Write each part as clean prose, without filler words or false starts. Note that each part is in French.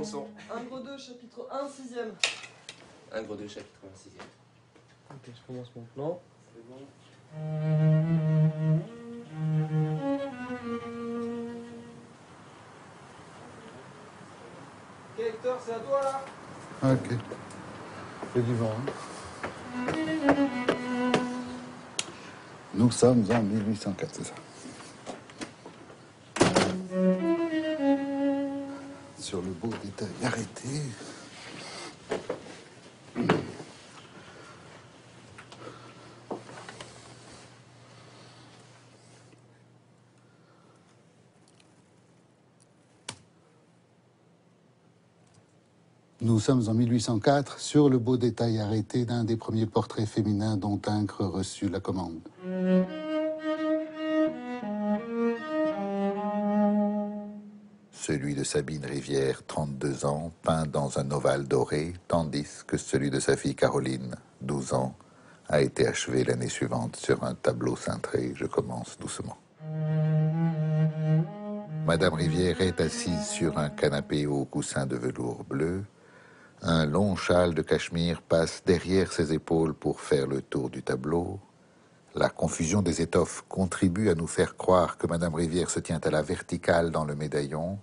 Commençons. Ingres 2, chapitre 1, 6e. Ingres 2, chapitre 1, 6e. Ok, je commence mon plan. C'est bon. Ok, Hector, c'est à toi là. Ok. C'est du vent. Nous sommes en 1804, c'est ça. Sur le beau détail arrêté. Nous sommes en 1804 sur le beau détail arrêté d'un des premiers portraits féminins dont Ingres reçut la commande. Celui de Sabine Rivière, 32 ans, peint dans un ovale doré, tandis que celui de sa fille Caroline, 12 ans, a été achevé l'année suivante sur un tableau cintré. Je commence doucement. Madame Rivière est assise sur un canapé au coussin de velours bleu. Un long châle de cachemire passe derrière ses épaules pour faire le tour du tableau. La confusion des étoffes contribue à nous faire croire que Madame Rivière se tient à la verticale dans le médaillon,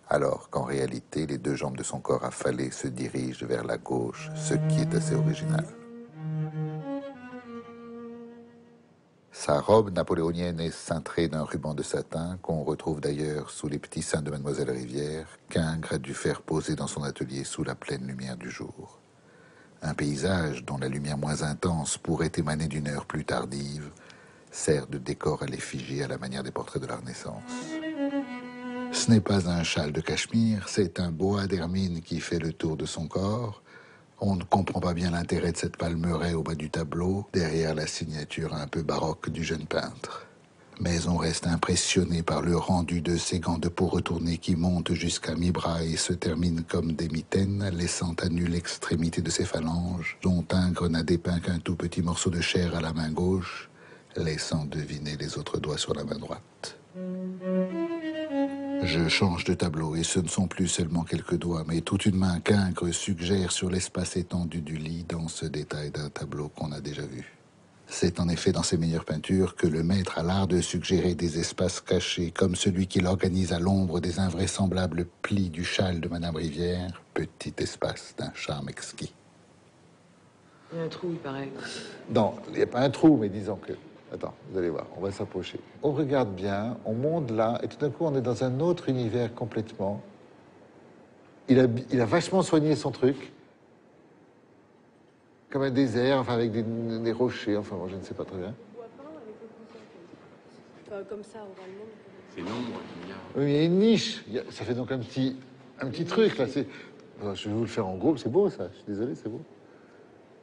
alors qu'en réalité, les deux jambes de son corps affalé se dirigent vers la gauche, ce qui est assez original. Sa robe napoléonienne est cintrée d'un ruban de satin qu'on retrouve d'ailleurs sous les petits seins de Mademoiselle Rivière, qu'Ingres a dû faire poser dans son atelier sous la pleine lumière du jour. Un paysage dont la lumière moins intense pourrait émaner d'une heure plus tardive sert de décor à l'effigie à la manière des portraits de la Renaissance. Ce n'est pas un châle de cachemire, c'est un boa d'hermine qui fait le tour de son corps. On ne comprend pas bien l'intérêt de cette palmeraie au bas du tableau, derrière la signature un peu baroque du jeune peintre. Mais on reste impressionné par le rendu de ces gants de peau retournés qui montent jusqu'à mi-bras et se terminent comme des mitaines, laissant à nu l'extrémité de ses phalanges, dont Ingres n'a dépeint qu'un tout petit morceau de chair à la main gauche, laissant deviner les autres doigts sur la main droite. Je change de tableau et ce ne sont plus seulement quelques doigts, mais toute une main qu'Ingres suggère sur l'espace étendu du lit dans ce détail d'un tableau qu'on a déjà vu. C'est en effet dans ses meilleures peintures que le maître a l'art de suggérer des espaces cachés, comme celui qu'il organise à l'ombre des invraisemblables plis du châle de Madame Rivière, petit espace d'un charme exquis. Il y a un trou, il paraît. Non, il n'y a pas un trou, mais disons que... Attends, vous allez voir, on va s'approcher. On regarde bien, on monte là, et tout d'un coup, on est dans un autre univers complètement. Il a vachement soigné son truc. Comme un désert, enfin avec des rochers, enfin moi je ne sais pas très bien. Enfin, comme ça, oralement. C'est l'ombre qu'il y a. Oui, mais il y a une niche. Ça fait donc un petit truc là. Je vais vous le faire en gros, c'est beau ça. Je suis désolé, c'est beau.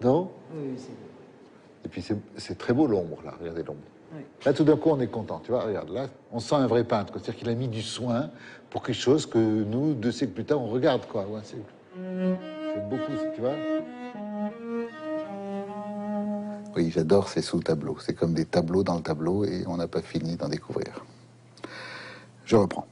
Non? Oui, c'est beau. Et puis c'est très beau l'ombre là. Regardez l'ombre. Oui. Là tout d'un coup on est content. Tu vois, regarde là, on sent un vrai peintre. C'est-à-dire qu'il a mis du soin pour quelque chose que nous 2 siècles plus tard on regarde quoi. Ouais, c'est beaucoup, tu vois. Oui, j'adore ces sous-tableaux. C'est comme des tableaux dans le tableau et on n'a pas fini d'en découvrir. Je reprends.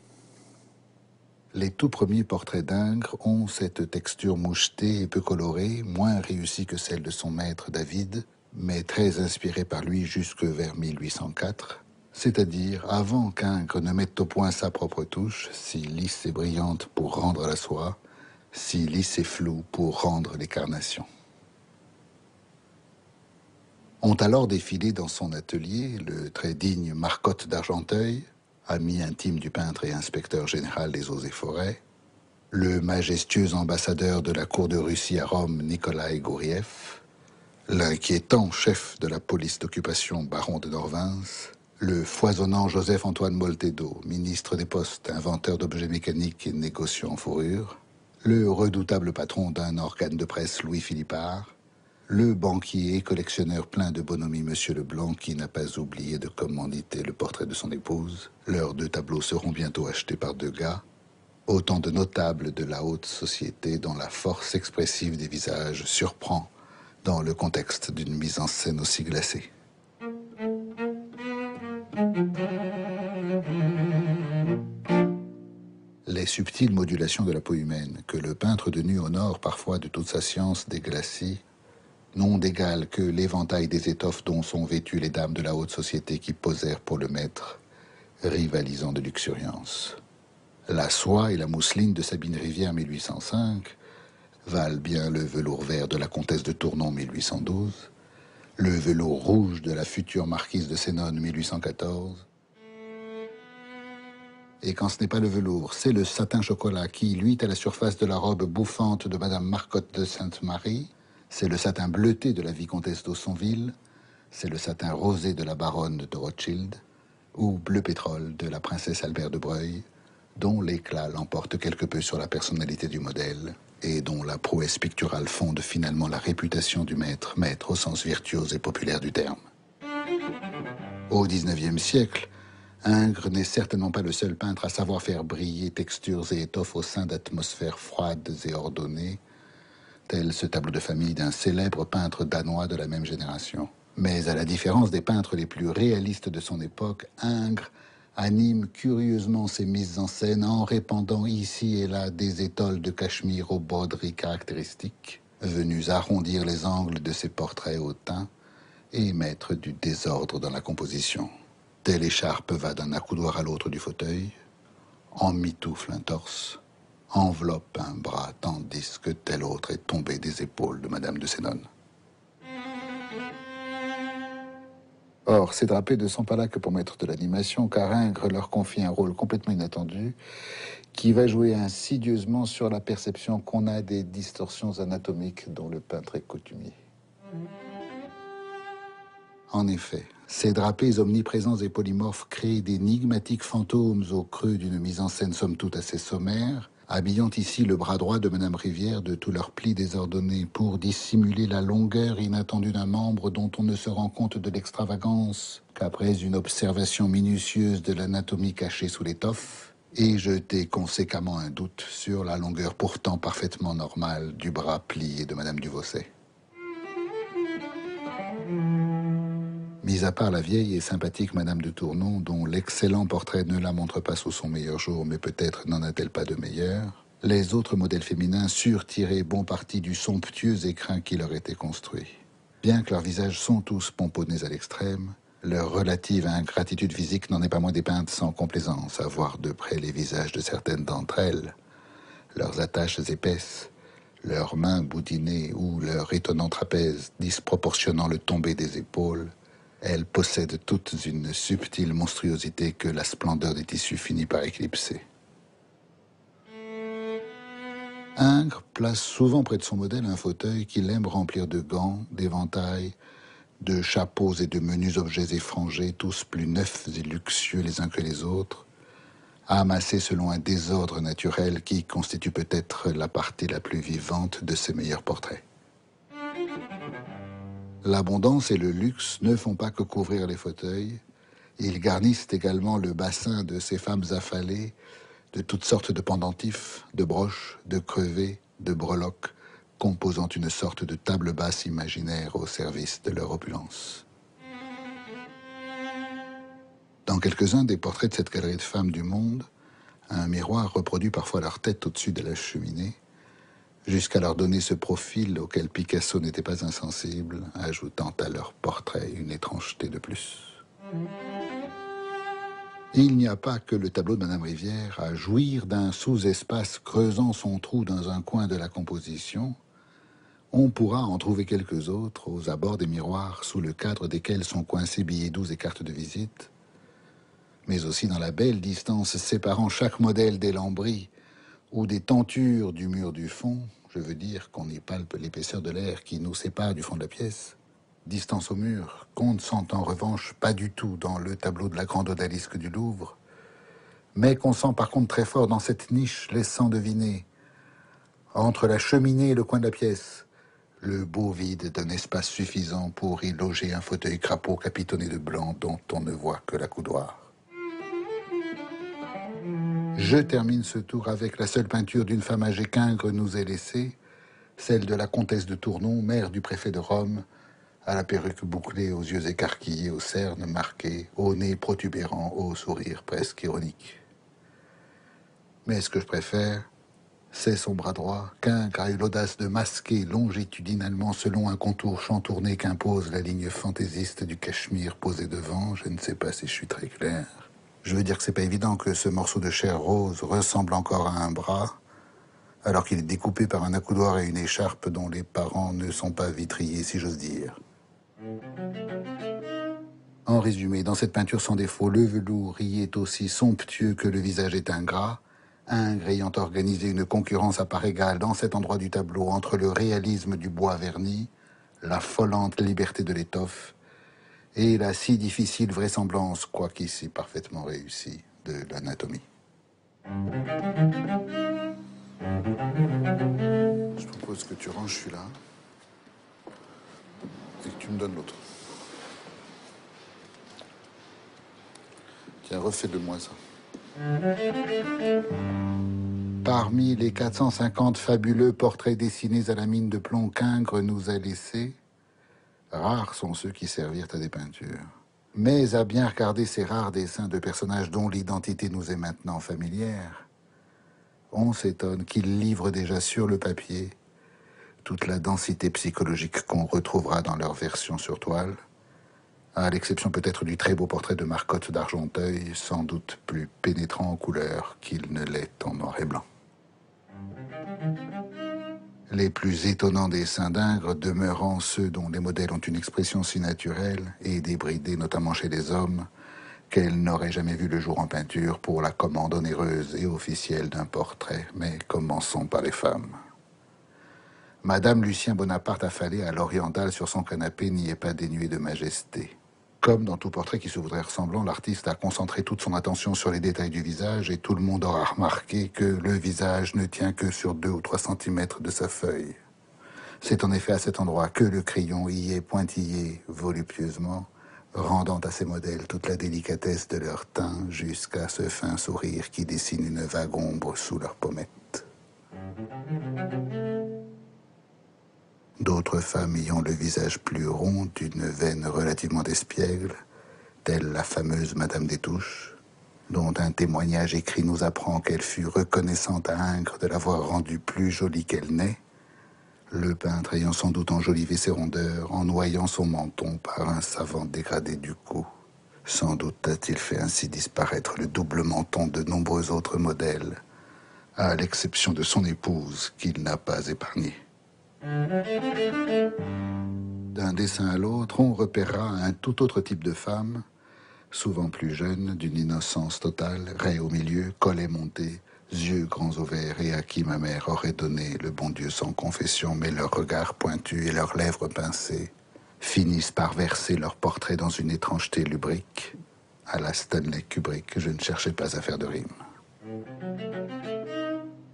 Les tout premiers portraits d'Ingres ont cette texture mouchetée et peu colorée, moins réussie que celle de son maître David, mais très inspirée par lui jusque vers 1804, c'est-à-dire avant qu'Ingres ne mette au point sa propre touche, si lisse et brillante pour rendre la soie, si lisse et floue pour rendre les carnations. Ont alors défilé dans son atelier le très digne Marcotte d'Argenteuil, ami intime du peintre et inspecteur général des eaux et forêts, le majestueux ambassadeur de la cour de Russie à Rome, Nikolaï Gouriev, l'inquiétant chef de la police d'occupation, baron de Norvins, le foisonnant Joseph-Antoine Moltedo, ministre des Postes, inventeur d'objets mécaniques et négociant en fourrure, le redoutable patron d'un organe de presse, Louis Philippard, le banquier et collectionneur plein de bonhomie, Monsieur Leblanc, qui n'a pas oublié de commanditer le portrait de son épouse. Leurs 2 tableaux seront bientôt achetés par Degas. Autant de notables de la haute société dont la force expressive des visages surprend dans le contexte d'une mise en scène aussi glacée. Les les subtiles modulations de la peau humaine, que le peintre de nu honore parfois de toute sa science des glacis, n'ont d'égal que l'éventail des étoffes dont sont vêtues les dames de la haute société qui posèrent pour le maître, rivalisant de luxuriance. La soie et la mousseline de Sabine Rivière 1805 valent bien le velours vert de la comtesse de Tournon 1812, le velours rouge de la future marquise de Sénone 1814. Et quand ce n'est pas le velours, c'est le satin chocolat qui luit à la surface de la robe bouffante de Madame Marcotte de Sainte-Marie, c'est le satin bleuté de la vicomtesse d'Aussonville, c'est le satin rosé de la baronne de Rothschild, ou bleu pétrole de la princesse Albert de Breuil, dont l'éclat l'emporte quelque peu sur la personnalité du modèle, et dont la prouesse picturale fonde finalement la réputation du maître au sens virtuose et populaire du terme. Au XIXe siècle, Ingres n'est certainement pas le seul peintre à savoir faire briller textures et étoffes au sein d'atmosphères froides et ordonnées, tel ce tableau de famille d'un célèbre peintre danois de la même génération. Mais à la différence des peintres les plus réalistes de son époque, Ingres anime curieusement ses mises en scène en répandant ici et là des étoiles de cachemire aux broderies caractéristiques, venus arrondir les angles de ses portraits hautains et mettre du désordre dans la composition. Telle écharpe va d'un accoudoir à l'autre du fauteuil, emmitoufle un torse, enveloppe un bras, tandis que tel autre est tombé des épaules de Madame de Sénone. Or, ces drapés ne sont pas là que pour mettre de l'animation, car Ingres leur confie un rôle complètement inattendu qui va jouer insidieusement sur la perception qu'on a des distorsions anatomiques dont le peintre est coutumier. En effet, ces drapés omniprésents et polymorphes créent d'énigmatiques fantômes au creux d'une mise en scène somme toute assez sommaire, habillant ici le bras droit de Madame Rivière de tous leurs plis désordonnés pour dissimuler la longueur inattendue d'un membre dont on ne se rend compte de l'extravagance qu'après une observation minutieuse de l'anatomie cachée sous l'étoffe, et jeter conséquemment un doute sur la longueur pourtant parfaitement normale du bras plié de Madame Duvaucet. Mis à part la vieille et sympathique Madame de Tournon, dont l'excellent portrait ne la montre pas sous son meilleur jour, mais peut-être n'en a-t-elle pas de meilleur, les autres modèles féminins surent tirer bon parti du somptueux écrin qui leur était construit. Bien que leurs visages sont tous pomponnés à l'extrême, leur relative ingratitude physique n'en est pas moins dépeinte sans complaisance, à voir de près les visages de certaines d'entre elles, leurs attaches épaisses, leurs mains boudinées ou leur étonnant trapèze disproportionnant le tombé des épaules. Elles possèdent toutes une subtile monstruosité que la splendeur des tissus finit par éclipser. Ingres place souvent près de son modèle un fauteuil qu'il aime remplir de gants, d'éventails, de chapeaux et de menus objets effrangés, tous plus neufs et luxueux les uns que les autres, amassés selon un désordre naturel qui constitue peut-être la partie la plus vivante de ses meilleurs portraits. L'abondance et le luxe ne font pas que couvrir les fauteuils. Ils garnissent également le bassin de ces femmes affalées de toutes sortes de pendentifs, de broches, de crevés, de breloques, composant une sorte de table basse imaginaire au service de leur opulence. Dans quelques-uns des portraits de cette galerie de femmes du monde, un miroir reproduit parfois leur tête au-dessus de la cheminée, jusqu'à leur donner ce profil auquel Picasso n'était pas insensible, ajoutant à leur portrait une étrangeté de plus. Il n'y a pas que le tableau de Madame Rivière à jouir d'un sous-espace creusant son trou dans un coin de la composition. On pourra en trouver quelques autres aux abords des miroirs sous le cadre desquels sont coincés billets doux et cartes de visite, mais aussi dans la belle distance séparant chaque modèle des lambris ou des tentures du mur du fond, je veux dire qu'on y palpe l'épaisseur de l'air qui nous sépare du fond de la pièce. Distance au mur, qu'on ne sent en revanche pas du tout dans le tableau de la grande odalisque du Louvre, mais qu'on sent par contre très fort dans cette niche, laissant deviner, entre la cheminée et le coin de la pièce, le beau vide d'un espace suffisant pour y loger un fauteuil crapaud capitonné de blanc dont on ne voit que l'accoudoir. Je termine ce tour avec la seule peinture d'une femme âgée qu'Ingres nous ait laissée, celle de la comtesse de Tournon, mère du préfet de Rome, à la perruque bouclée, aux yeux écarquillés, aux cernes marquées, au nez protubérant, au sourire presque ironique. Mais ce que je préfère, c'est son bras droit, qu'Ingres a eu l'audace de masquer longitudinalement selon un contour chantourné qu'impose la ligne fantaisiste du Cachemire posé devant. Je ne sais pas si je suis très clair. Je veux dire que c'est pas évident que ce morceau de chair rose ressemble encore à un bras, alors qu'il est découpé par un accoudoir et une écharpe dont les parents ne sont pas vitriers, si j'ose dire. En résumé, dans cette peinture sans défaut, le velours y est aussi somptueux que le visage est ingrat, Ingres ayant organisé une concurrence à part égale dans cet endroit du tableau entre le réalisme du bois verni, la follante liberté de l'étoffe et la si difficile vraisemblance, quoiqu'ici parfaitement réussie, de l'anatomie. Je propose que tu ranges celui-là et que tu me donnes l'autre. Tiens, refais-le-moi ça. Parmi les 450 fabuleux portraits dessinés à la mine de plomb qu'Ingres nous a laissés, rares sont ceux qui servirent à des peintures. Mais à bien regarder ces rares dessins de personnages dont l'identité nous est maintenant familière, on s'étonne qu'ils livrent déjà sur le papier toute la densité psychologique qu'on retrouvera dans leur version sur toile, à l'exception peut-être du très beau portrait de Marcotte d'Argenteuil, sans doute plus pénétrant en couleur qu'il ne l'est en noir et blanc. Les plus étonnants dessins d'Ingres demeurant ceux dont les modèles ont une expression si naturelle et débridée, notamment chez les hommes, qu'elle n'aurait jamais vu le jour en peinture pour la commande onéreuse et officielle d'un portrait. Mais commençons par les femmes. Madame Lucien Bonaparte affalée à l'orientale sur son canapé n'y est pas dénuée de majesté. Comme dans tout portrait qui se voudrait ressemblant, l'artiste a concentré toute son attention sur les détails du visage et tout le monde aura remarqué que le visage ne tient que sur 2 ou 3 centimètres de sa feuille. C'est en effet à cet endroit que le crayon y est pointillé voluptueusement, rendant à ces modèles toute la délicatesse de leur teint jusqu'à ce fin sourire qui dessine une vague ombre sous leurs pommettes. D'autres femmes ayant le visage plus rond, d'une veine relativement espiègle, telle la fameuse Madame des Touches, dont un témoignage écrit nous apprend qu'elle fut reconnaissante à Ingres de l'avoir rendue plus jolie qu'elle n'est, le peintre ayant sans doute enjolivé ses rondeurs en noyant son menton par un savant dégradé du cou. Sans doute a-t-il fait ainsi disparaître le double menton de nombreux autres modèles, à l'exception de son épouse qu'il n'a pas épargnée. D'un dessin à l'autre, on repérera un tout autre type de femme, souvent plus jeune, d'une innocence totale, raie au milieu, collet monté, yeux grands ouverts et à qui ma mère aurait donné le bon Dieu sans confession, mais leurs regards pointus et leurs lèvres pincées finissent par verser leur portrait dans une étrangeté lubrique. À la Stanley Kubrick, je ne cherchais pas à faire de rime.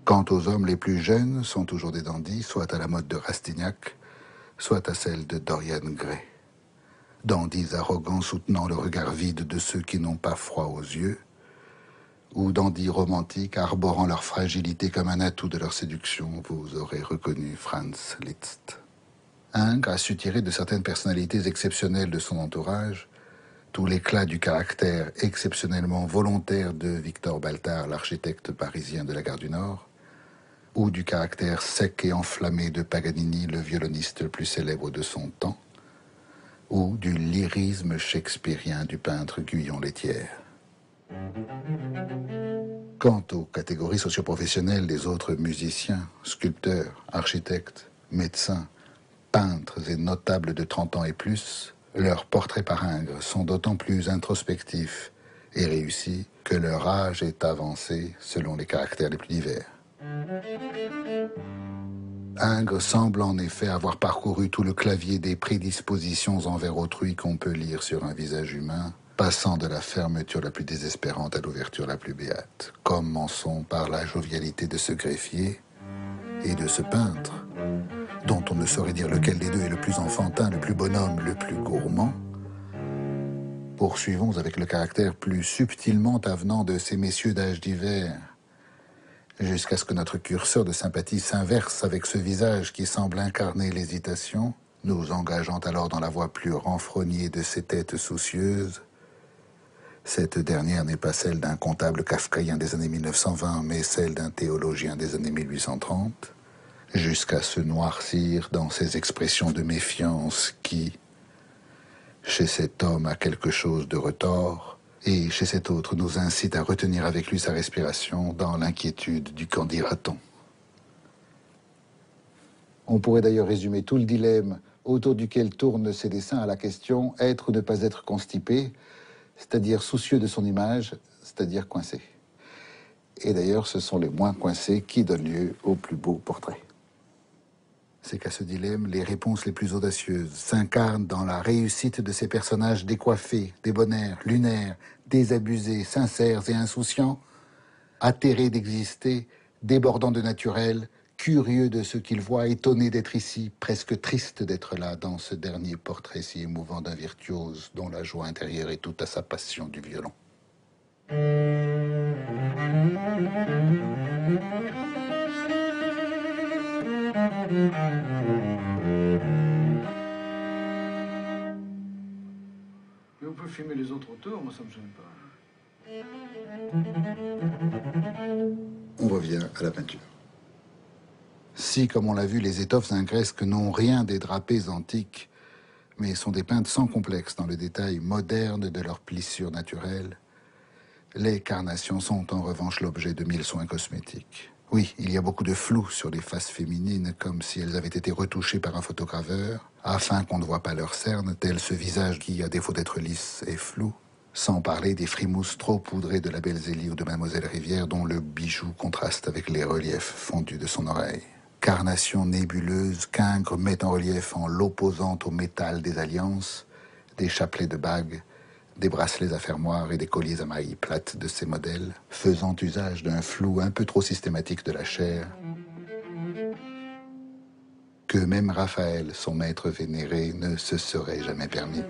Quant aux hommes les plus jeunes, sont toujours des dandys, soit à la mode de Rastignac, soit à celle de Dorian Gray. Dandys arrogants soutenant le regard vide de ceux qui n'ont pas froid aux yeux, ou dandys romantiques arborant leur fragilité comme un atout de leur séduction, vous aurez reconnu Franz Liszt. Ingres a su tirer de certaines personnalités exceptionnelles de son entourage tout l'éclat du caractère exceptionnellement volontaire de Victor Baltard, l'architecte parisien de la gare du Nord, ou du caractère sec et enflammé de Paganini, le violoniste le plus célèbre de son temps, ou du lyrisme shakespearien du peintre Guyon Lethière. Quant aux catégories socioprofessionnelles des autres musiciens, sculpteurs, architectes, médecins, peintres et notables de 30 ans et plus, leurs portraits par Ingres sont d'autant plus introspectifs et réussis que leur âge est avancé selon les caractères les plus divers. Ingres semble en effet avoir parcouru tout le clavier des prédispositions envers autrui qu'on peut lire sur un visage humain, passant de la fermeture la plus désespérante à l'ouverture la plus béate. Commençons par la jovialité de ce greffier et de ce peintre, dont on ne saurait dire lequel des deux est le plus enfantin, le plus bonhomme, le plus gourmand. Poursuivons avec le caractère plus subtilement avenant de ces messieurs d'âge divers, jusqu'à ce que notre curseur de sympathie s'inverse avec ce visage qui semble incarner l'hésitation, nous engageant alors dans la voie plus renfrognée de ces têtes soucieuses, Cette dernière n'est pas celle d'un comptable kafkaïen des années 1920, mais celle d'un théologien des années 1830, jusqu'à se noircir dans ces expressions de méfiance qui, chez cet homme, a quelque chose de retors, et chez cet autre nous incite à retenir avec lui sa respiration dans l'inquiétude du qu'en dira-t-on. On pourrait d'ailleurs résumer tout le dilemme autour duquel tournent ces dessins à la question « être ou ne pas être constipé », c'est-à-dire soucieux de son image, c'est-à-dire coincé. Et d'ailleurs, ce sont les moins coincés qui donnent lieu aux plus beaux portraits. C'est qu'à ce dilemme, les réponses les plus audacieuses s'incarnent dans la réussite de ces personnages décoiffés, débonnaires, lunaires, désabusés, sincères et insouciants, atterrés d'exister, débordants de naturel, curieux de ce qu'ils voient, étonnés d'être ici, presque tristes d'être là, dans ce dernier portrait si émouvant d'un virtuose dont la joie intérieure est toute à sa passion du violon. Mais on peut filmer les autres autour, moi ça me gêne pas. On revient à la peinture. Si, comme on l'a vu, les étoffes ingresques n'ont rien des drapés antiques, mais sont dépeintes sans complexe dans le détail moderne de leur plissure naturelle, les carnations sont en revanche l'objet de 1000 soins cosmétiques. Oui, il y a beaucoup de flou sur les faces féminines, comme si elles avaient été retouchées par un photograveur, afin qu'on ne voit pas leurs cernes, tel ce visage qui, à défaut d'être lisse, est flou. Sans parler des frimousses trop poudrées de la belle Zélie ou de Mademoiselle Rivière, dont le bijou contraste avec les reliefs fondus de son oreille. Carnation nébuleuse qu'Ingres met en relief en l'opposant au métal des alliances, des chapelets de bagues, des bracelets à fermoirs et des colliers à mailles plates de ces modèles, faisant usage d'un flou un peu trop systématique de la chair, que même Raphaël, son maître vénéré, ne se serait jamais permis.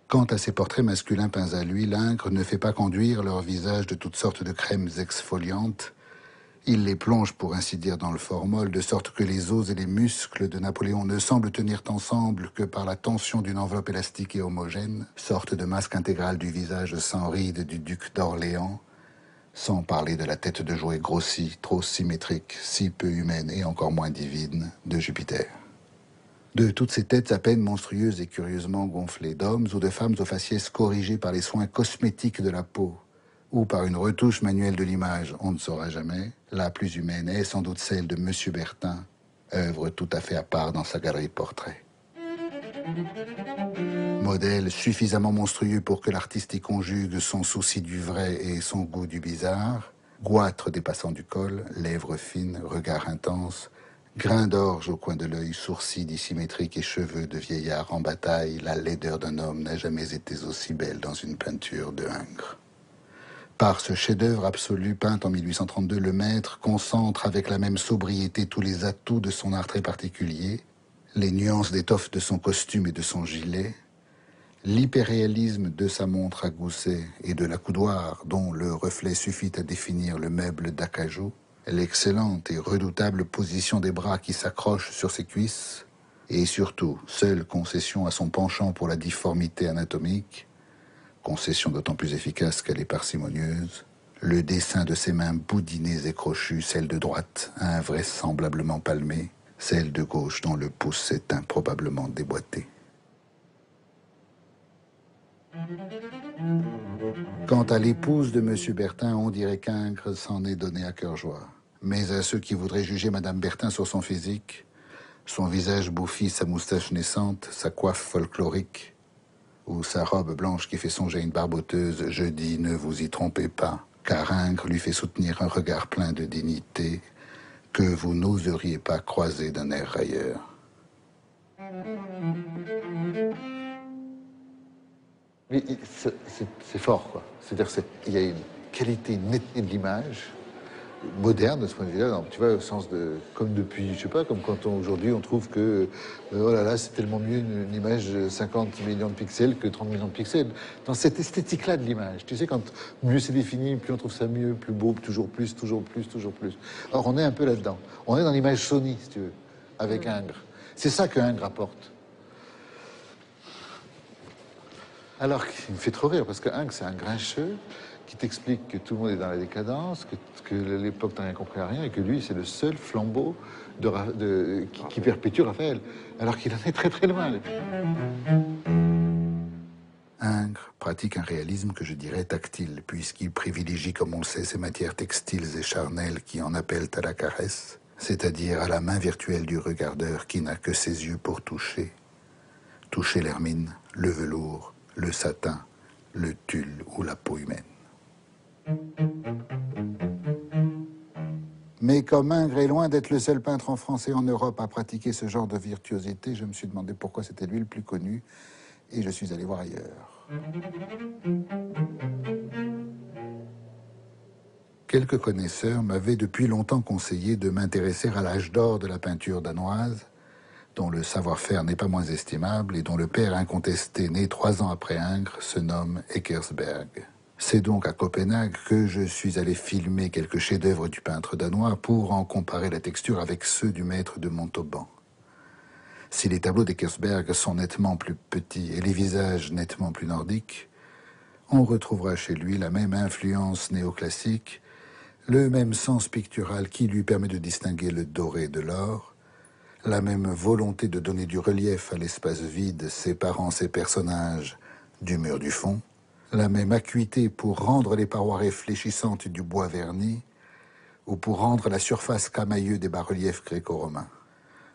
Quant à ces portraits masculins peints à l'huile, l'Ingres ne fait pas conduire leur visage de toutes sortes de crèmes exfoliantes. Il les plonge, pour ainsi dire, dans le formol, de sorte que les os et les muscles de Napoléon ne semblent tenir ensemble que par la tension d'une enveloppe élastique et homogène, sorte de masque intégral du visage sans rides du duc d'Orléans, sans parler de la tête de jouet grossie, trop symétrique, si peu humaine et encore moins divine, de Jupiter. De toutes ces têtes à peine monstrueuses et curieusement gonflées, d'hommes ou de femmes aux faciès corrigés par les soins cosmétiques de la peau, ou par une retouche manuelle de l'image, on ne saura jamais, la plus humaine est sans doute celle de M. Bertin, œuvre tout à fait à part dans sa galerie portrait. Modèle suffisamment monstrueux pour que l'artiste y conjugue son souci du vrai et son goût du bizarre, goitre dépassant du col, lèvres fines, regard intense, grain d'orge au coin de l'œil, sourcils dissymétriques et cheveux de vieillard en bataille, la laideur d'un homme n'a jamais été aussi belle dans une peinture de Ingres. Par ce chef-d'œuvre absolu peint en 1832, le maître concentre avec la même sobriété tous les atouts de son art très particulier, les nuances d'étoffe de son costume et de son gilet, l'hyperréalisme de sa montre à gousset et de la coudoir dont le reflet suffit à définir le meuble d'acajou, l'excellente et redoutable position des bras qui s'accrochent sur ses cuisses, et surtout, seule concession à son penchant pour la difformité anatomique, concession d'autant plus efficace qu'elle est parcimonieuse, le dessin de ses mains boudinées et crochues, celle de droite invraisemblablement palmée, celle de gauche dont le pouce s'est improbablement déboîté. Quant à l'épouse de M. Bertin, on dirait qu'Ingres s'en est donné à cœur joie. Mais à ceux qui voudraient juger Mme Bertin sur son physique, son visage bouffi, sa moustache naissante, sa coiffe folklorique, ou sa robe blanche qui fait songer à une barboteuse, je dis, ne vous y trompez pas, car Ingres lui fait soutenir un regard plein de dignité que vous n'oseriez pas croiser d'un air railleur. Mais c'est fort, quoi. C'est-à-dire qu'il y a une qualité, une netteté de l'image moderne de ce point de vue-là. Tu vois, au sens de... Comme depuis, je sais pas, comme quand aujourd'hui on trouve que, oh là là, c'est tellement mieux une image de 50 millions de pixels que 30 millions de pixels. Dans cette esthétique-là de l'image, tu sais, quand mieux c'est défini, plus on trouve ça mieux, plus beau, toujours plus, toujours plus, toujours plus. Or, on est un peu là-dedans. On est dans l'image Sony, si tu veux, avec Ingres. C'est ça que Ingres apporte. Alors, il me fait trop rire, parce que Ingres, c'est un grincheux qui t'explique que tout le monde est dans la décadence, que l'époque n'a rien compris à rien, et que lui, c'est le seul flambeau qui perpétue Raphaël, alors qu'il en est très très loin. Ingres pratique un réalisme que je dirais tactile, puisqu'il privilégie, comme on le sait, ces matières textiles et charnelles qui en appellent à la caresse, c'est-à-dire à la main virtuelle du regardeur qui n'a que ses yeux pour toucher. Toucher l'hermine, le velours, le satin, le tulle ou la peau humaine. Mais comme Ingres est loin d'être le seul peintre en France et en Europe à pratiquer ce genre de virtuosité, je me suis demandé pourquoi c'était lui le plus connu, et je suis allé voir ailleurs. Quelques connaisseurs m'avaient depuis longtemps conseillé de m'intéresser à l'âge d'or de la peinture danoise, dont le savoir-faire n'est pas moins estimable et dont le père incontesté, né 3 ans après Ingres, se nomme Eckersberg. C'est donc à Copenhague que je suis allé filmer quelques chefs-d'œuvre du peintre danois pour en comparer la texture avec ceux du maître de Montauban. Si les tableaux d'Eckersberg sont nettement plus petits et les visages nettement plus nordiques, on retrouvera chez lui la même influence néoclassique, le même sens pictural qui lui permet de distinguer le doré de l'or, la même volonté de donner du relief à l'espace vide séparant ses personnages du mur du fond, la même acuité pour rendre les parois réfléchissantes du bois verni ou pour rendre la surface camailleuse des bas-reliefs gréco-romains.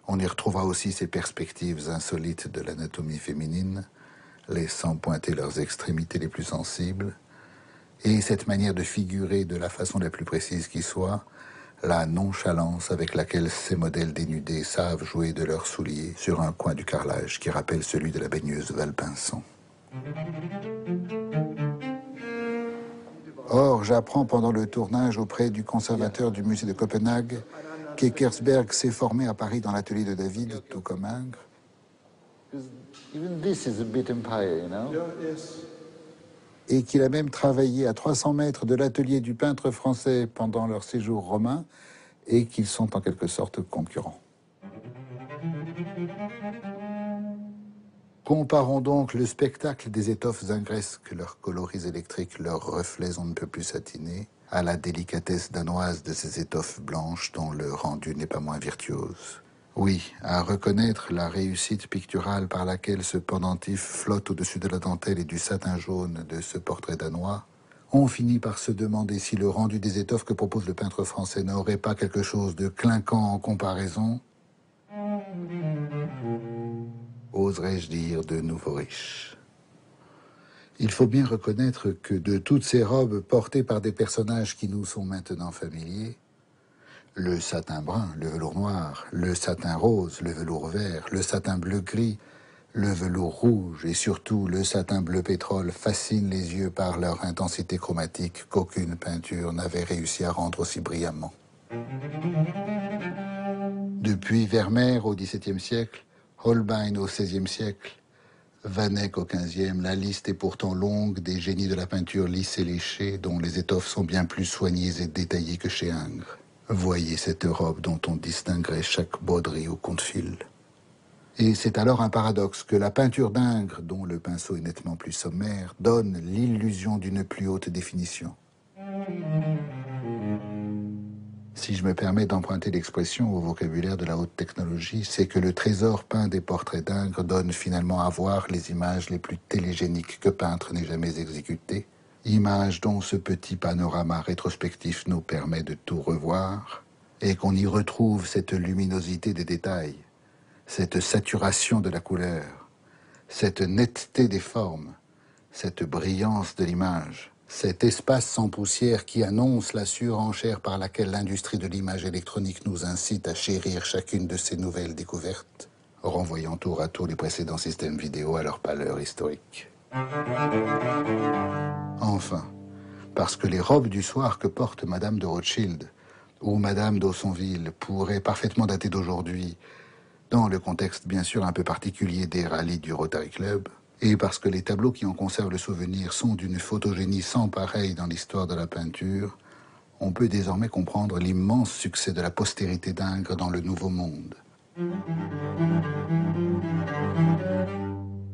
On y retrouvera aussi ces perspectives insolites de l'anatomie féminine, laissant pointer leurs extrémités les plus sensibles, et cette manière de figurer de la façon la plus précise qui soit, la nonchalance avec laquelle ces modèles dénudés savent jouer de leurs souliers sur un coin du carrelage qui rappelle celui de la baigneuse Valpinson. Or, j'apprends pendant le tournage auprès du conservateur du musée de Copenhague qu'Eckersberg s'est formé à Paris dans l'atelier de David, tout comme Ingres. Even this is a bit empire, you know? Et qu'il a même travaillé à 300 mètres de l'atelier du peintre français pendant leur séjour romain, et qu'ils sont en quelque sorte concurrents. Comparons donc le spectacle des étoffes ingresques, leurs coloris électriques, leurs reflets on ne peut plus satinés, à la délicatesse danoise de ces étoffes blanches dont le rendu n'est pas moins virtuose. Oui, à reconnaître la réussite picturale par laquelle ce pendentif flotte au-dessus de la dentelle et du satin jaune de ce portrait danois, on finit par se demander si le rendu des étoffes que propose le peintre français n'aurait pas quelque chose de clinquant en comparaison. Oserais-je dire de nouveau riche. Il faut bien reconnaître que de toutes ces robes portées par des personnages qui nous sont maintenant familiers, le satin brun, le velours noir, le satin rose, le velours vert, le satin bleu-gris, le velours rouge et surtout le satin bleu pétrole fascinent les yeux par leur intensité chromatique qu'aucune peinture n'avait réussi à rendre aussi brillamment. Depuis Vermeer au XVIIe siècle, Holbein au XVIe siècle, Van Eyck au XVe, la liste est pourtant longue des génies de la peinture lisse et léchée dont les étoffes sont bien plus soignées et détaillées que chez Ingres. Voyez cette robe dont on distinguerait chaque broderie au compte-fil. Et c'est alors un paradoxe que la peinture d'Ingres, dont le pinceau est nettement plus sommaire, donne l'illusion d'une plus haute définition. Si je me permets d'emprunter l'expression au vocabulaire de la haute technologie, c'est que le trésor peint des portraits d'Ingres donne finalement à voir les images les plus télégéniques que peintre n'ait jamais exécutées, images dont ce petit panorama rétrospectif nous permet de tout revoir, et qu'on y retrouve cette luminosité des détails, cette saturation de la couleur, cette netteté des formes, cette brillance de l'image, cet espace sans poussière qui annonce la surenchère par laquelle l'industrie de l'image électronique nous incite à chérir chacune de ces nouvelles découvertes, renvoyant tour à tour les précédents systèmes vidéo à leur pâleur historique. Enfin, parce que les robes du soir que porte Madame de Rothschild ou Madame d'Aussonville pourraient parfaitement dater d'aujourd'hui, dans le contexte bien sûr un peu particulier des rallyes du Rotary Club, et parce que les tableaux qui en conservent le souvenir sont d'une photogénie sans pareille dans l'histoire de la peinture, on peut désormais comprendre l'immense succès de la postérité d'Ingres dans le Nouveau Monde.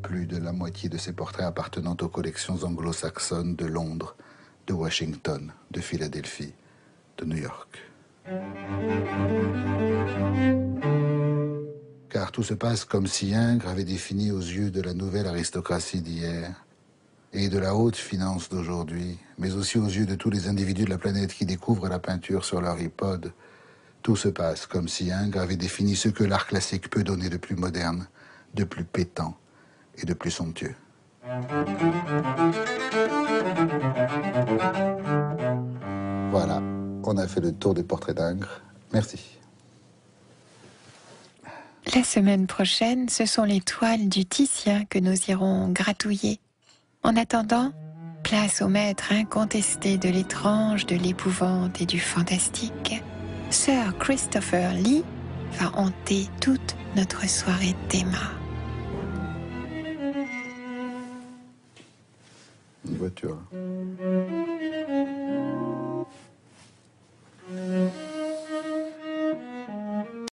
Plus de la moitié de ces portraits appartenant aux collections anglo-saxonnes de Londres, de Washington, de Philadelphie, de New York. Car tout se passe comme si Ingres avait défini aux yeux de la nouvelle aristocratie d'hier et de la haute finance d'aujourd'hui, mais aussi aux yeux de tous les individus de la planète qui découvrent la peinture sur leur iPod. Tout se passe comme si Ingres avait défini ce que l'art classique peut donner de plus moderne, de plus pétant et de plus somptueux. Voilà, on a fait le tour des portraits d'Ingres. Merci. La semaine prochaine, ce sont les toiles du Titien que nous irons gratouiller. En attendant, place au maître incontesté de l'étrange, de l'épouvante et du fantastique. Sir Christopher Lee va hanter toute notre soirée théma. Une voiture.